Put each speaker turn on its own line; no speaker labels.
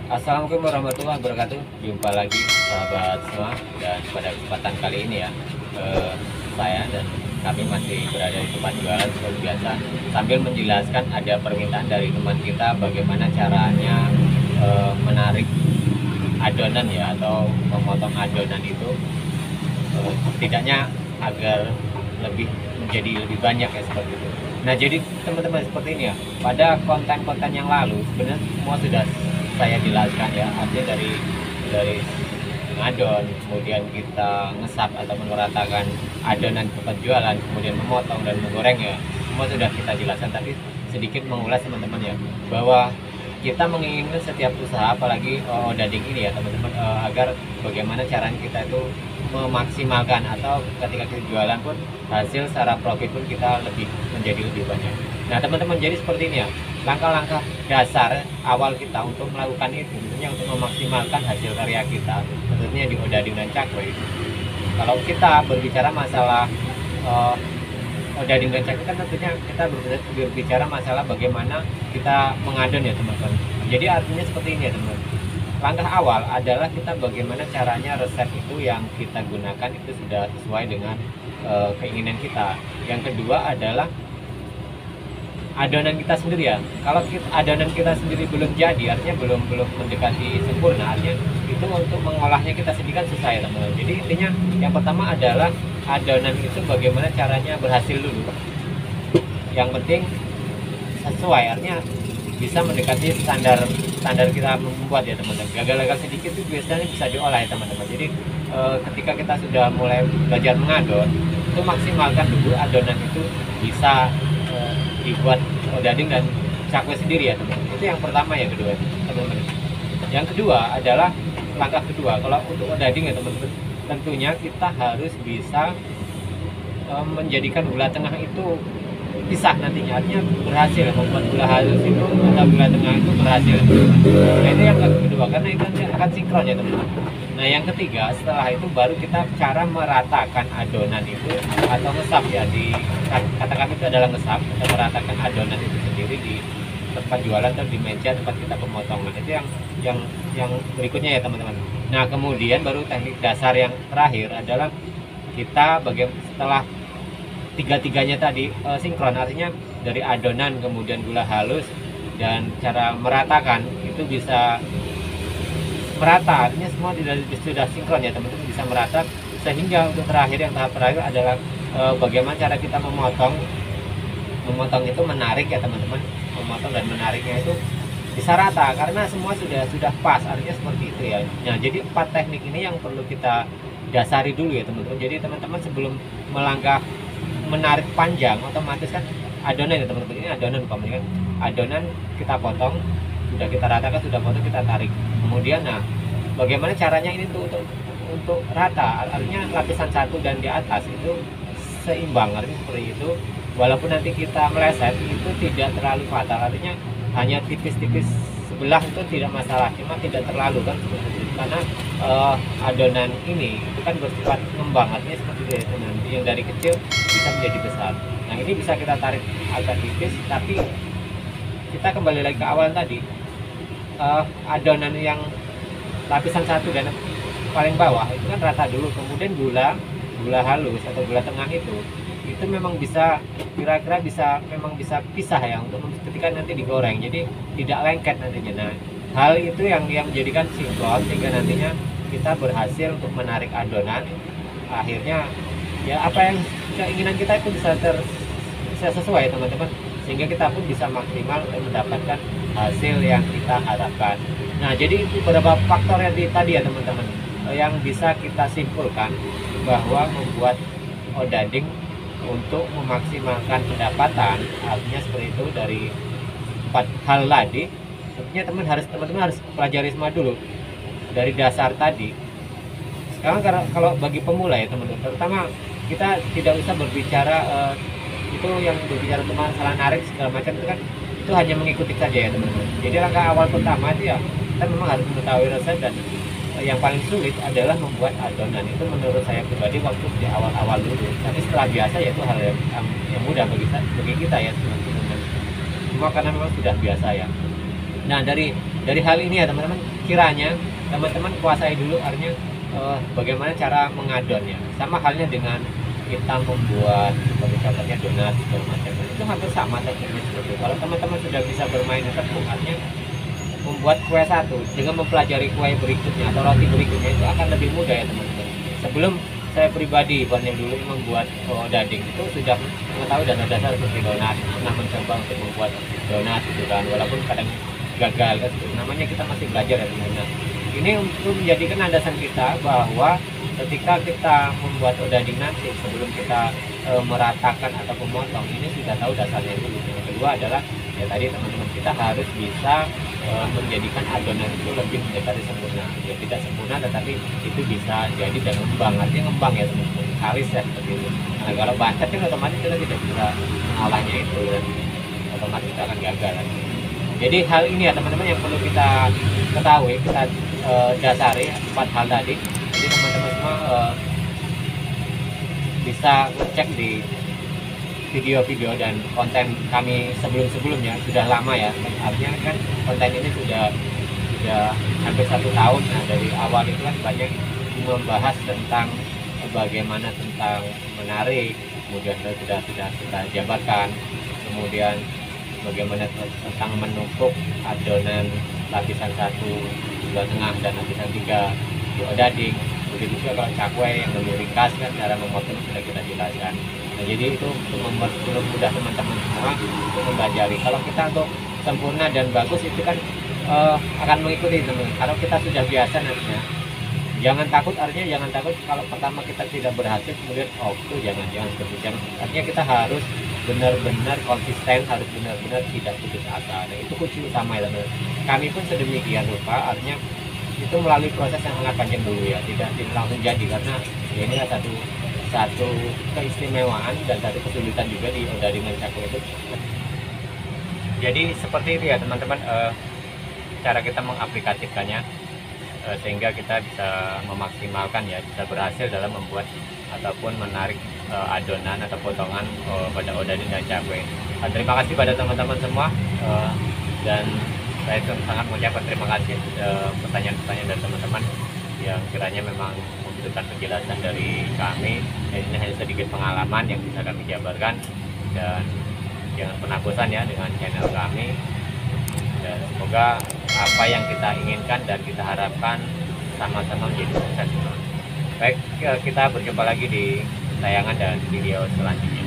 Assalamualaikum warahmatullahi wabarakatuh. Jumpa lagi sahabat semua, dan pada kesempatan kali ini ya saya dan kami masih berada di tempat jualan seperti biasa, sambil menjelaskan ada permintaan dari teman kita bagaimana caranya menarik adonan ya, atau memotong adonan itu setidaknya agar menjadi lebih banyak ya, seperti itu. Nah, jadi teman-teman, seperti ini ya, pada konten-konten yang lalu sebenarnya semua sudah saya jelaskan ya, artinya dari ngadon, kemudian kita ngesap atau meratakan adonan tempat jualan, kemudian memotong dan menggoreng ya, semua sudah kita jelaskan. Tapi sedikit mengulas teman-teman ya, bahwa kita menginginkan setiap usaha, apalagi dading ini ya teman-teman, agar bagaimana caranya kita itu memaksimalkan, atau ketika kita jualan pun hasil secara profit pun kita menjadi lebih banyak. Nah teman-teman, jadi seperti ini ya, langkah-langkah dasar awal kita untuk melakukan itu, tentunya untuk memaksimalkan hasil karya kita, tentunya di Odading dan Cakwe. Kalau kita berbicara masalah Odading dan Cakwe, kan tentunya kita berbicara masalah bagaimana kita mengadon ya teman-teman. Jadi artinya seperti ini ya teman-teman, langkah awal adalah kita bagaimana caranya resep itu yang kita gunakan itu sudah sesuai dengan keinginan kita. Yang kedua adalah adonan kita sendiri ya. Kalau adonan kita sendiri belum jadi, artinya belum mendekati sempurna, artinya itu untuk mengolahnya kita sendiri kan susah ya teman-teman. Jadi intinya yang pertama adalah adonan itu bagaimana caranya berhasil dulu. Yang penting sesuai, artinya bisa mendekati standar kita membuat ya teman-teman. Gagal-gagal sedikit itu biasanya bisa diolah ya teman-teman. Jadi ketika kita sudah mulai belajar mengadon, itu maksimalkan dulu adonan itu bisa dibuat Odading dan Cakwe sendiri ya teman-teman. Itu yang pertama. Yang kedua teman-teman, yang kedua adalah langkah kedua, kalau untuk Odading ya teman-teman, tentunya kita harus bisa menjadikan gula tengah itu pisah nantinya, artinya berhasil membuat gula halus itu atau gula tengah itu berhasil. Nah itu yang kedua, karena itu akan sinkron ya teman-teman. Nah yang ketiga, setelah itu baru kita cara meratakan adonan itu atau ngesap ya, di kata kami itu adalah ngesap atau meratakan adonan itu sendiri di tempat jualan atau di meja tempat kita pemotongan. Itu yang berikutnya ya teman-teman. Nah kemudian baru teknik dasar yang terakhir adalah kita setelah tiga-tiganya tadi sinkron, artinya dari adonan, kemudian gula halus, dan cara meratakan itu bisa merata, artinya semua sudah sinkron ya teman-teman, bisa merata. Sehingga untuk terakhir, yang tahap terakhir adalah bagaimana cara kita memotong itu menarik ya teman-teman, memotong dan menariknya itu bisa rata, karena semua sudah pas, artinya seperti itu ya. Nah jadi 4 teknik ini yang perlu kita dasari dulu ya teman-teman. Jadi teman-teman sebelum melangkah menarik panjang, otomatis kan adonan ya teman-teman, ini adonan umpamanya kan, adonan kita potong, sudah kita ratakan, sudah potong, kita tarik. Kemudian nah bagaimana caranya ini tuh untuk rata, artinya lapisan satu dan di atas itu seimbang, artinya seperti itu. Walaupun nanti kita meleset itu tidak terlalu fatal, artinya hanya tipis-tipis sebelah itu tidak masalah, cuma tidak terlalu kan seperti itu. Karena adonan ini itu kan bersifat ngembang, artinya seperti itu ya, nanti yang dari kecil bisa menjadi besar. Nah ini bisa kita tarik agak tipis, tapi kita kembali lagi ke awal tadi, adonan yang lapisan satu dan paling bawah itu kan rata dulu, kemudian gula halus atau gula tengah itu memang bisa kira-kira memang bisa pisah ya untuk ketika nanti digoreng, jadi tidak lengket nantinya. Nah hal itu yang menjadikan sinkron, sehingga nantinya kita berhasil untuk menarik adonan, akhirnya ya apa yang keinginan kita itu bisa sesuai teman-teman, sehingga kita pun bisa maksimal untuk mendapatkan hasil yang kita harapkan. Nah jadi itu beberapa faktor yang tadi ya teman-teman, yang bisa kita simpulkan bahwa membuat Odading untuk memaksimalkan pendapatan, artinya seperti itu, dari 4 hal tadi. Tentunya teman-teman harus pelajari semua dulu dari dasar tadi. Sekarang kalau bagi pemula ya teman-teman, terutama kita tidak usah berbicara itu yang berbicara tentang masalah narik segala macam, itu kan itu hanya mengikuti saja ya teman-teman. Jadi langkah awal pertama itu ya kita memang harus mengetahui resep, dan yang paling sulit adalah membuat adonan. Itu menurut saya pribadi waktu di awal-awal dulu, tapi setelah biasa ya itu hal yang mudah bagi kita ya teman-teman, semua karena memang sudah biasa ya. Nah dari dari hal ini ya teman-teman, kiranya teman-teman kuasai dulu artinya bagaimana cara mengadonnya. Sama halnya dengan kita membuat seperti contohnya donat segala macam, itu hampir sama tekniknya seperti itu. Kalau teman-teman sudah bisa bermain di tepung, artinya membuat kue satu dengan mempelajari kue berikutnya atau roti berikutnya itu akan lebih mudah ya teman-teman. Sebelum saya pribadi dulu membuat dading itu sudah mengetahui dasar-dasar seperti donat, pernah mencoba untuk membuat donat gitu kan, walaupun kadang gagal kan, namanya kita masih belajar ya teman-teman. Ini untuk menjadikan landasan kita bahwa ketika kita membuat dading nanti, sebelum kita meratakan atau memotong, ini sudah tahu dasarnya dulu. Yang kedua adalah ya tadi teman-teman, kita harus bisa menjadikan adonan itu lebih mendekati sempurna. Ya tidak sempurna tetapi itu bisa jadi dan ngembang, artinya ngembang ya teman-teman, kalis ya seperti itu. Nah kalau bantet kan otomatis kita tidak bisa mengolahnya itu, dan otomatis kita akan gagal. Jadi hal ini ya teman-teman yang perlu kita ketahui, kita dasari 4 hal tadi. Jadi teman-teman semua bisa cek di video-video dan konten kami sebelum-sebelumnya, sudah lama ya, artinya kan konten ini sudah hampir 1 tahun. Nah dari awal itu kan banyak membahas tentang bagaimana tentang menarik, kemudian sudah kita jabarkan, kemudian bagaimana tentang menumpuk adonan lapisan 1, 2 tengah dan lapisan 3 di dading. Begitu juga kalau cakwe yang lebih ringkas kan, cara memotong sudah kita jelaskan. Nah jadi itu untuk mempermudah teman-teman semua untuk mempelajari. Kalau kita untuk sempurna dan bagus itu kan akan mengikuti teman-teman. Kalau kita sudah biasa nantinya, jangan takut, artinya jangan takut kalau pertama kita tidak berhasil kemudian itu jangan seperti itu. Artinya kita harus benar-benar konsisten, harus benar-benar tidak putus asa. Nah itu kunci utama ya teman-teman. Kami pun sedemikian rupa, artinya itu melalui proses yang sangat panjang dulu ya, tidak langsung jadi, karena ya ini satu keistimewaan dan satu kesulitan juga di dengan cakwe itu. Jadi seperti itu ya teman-teman, cara kita mengaplikasikannya sehingga kita bisa memaksimalkan ya, bisa berhasil dalam membuat ataupun menarik adonan atau potongan pada odading dan cakwe. Terima kasih pada teman-teman semua, dan saya sangat mengucapkan terima kasih pertanyaan-pertanyaan dari teman-teman yang kiranya memang membutuhkan penjelasan dari kami. Dan ini hanya sedikit pengalaman yang bisa kami jabarkan, dan jangan pernah bosan ya dengan channel kami, dan semoga apa yang kita inginkan dan kita harapkan sama-sama menjadi sukses. Baik, kita berjumpa lagi di tayangan dan video selanjutnya.